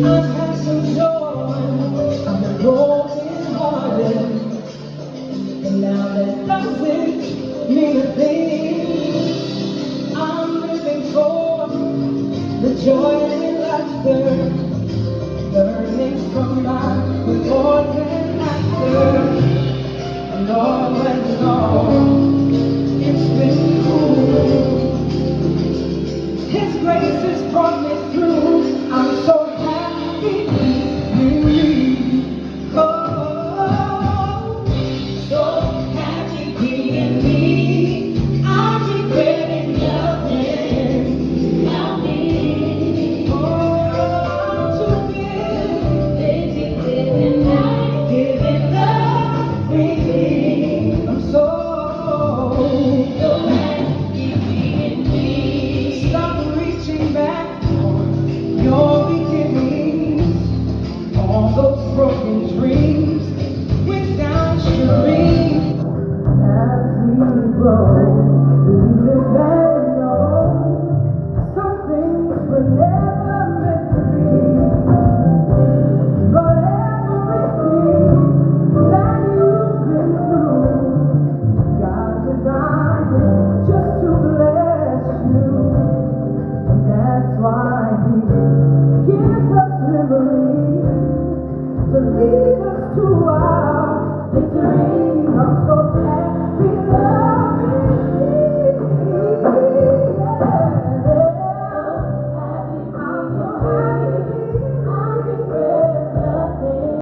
I've had some joy, I've been broken hearted, and now that doesn't mean a thing. I'm living for the joy and laughter, learning from my before and after, and all it's been cool. His grace has brought me through. I'm so happy being oh, so happy being me. I'm regretting nothing about me. Oh, to give, living life, giving love freely. I'm so happy being me. Stop reaching back for your beginnings. All those broken dreams went downstream. As we grow, we live and know some things were never meant to be. But everything that you've been through, God designed just to bless you. And that's why He gives us memories.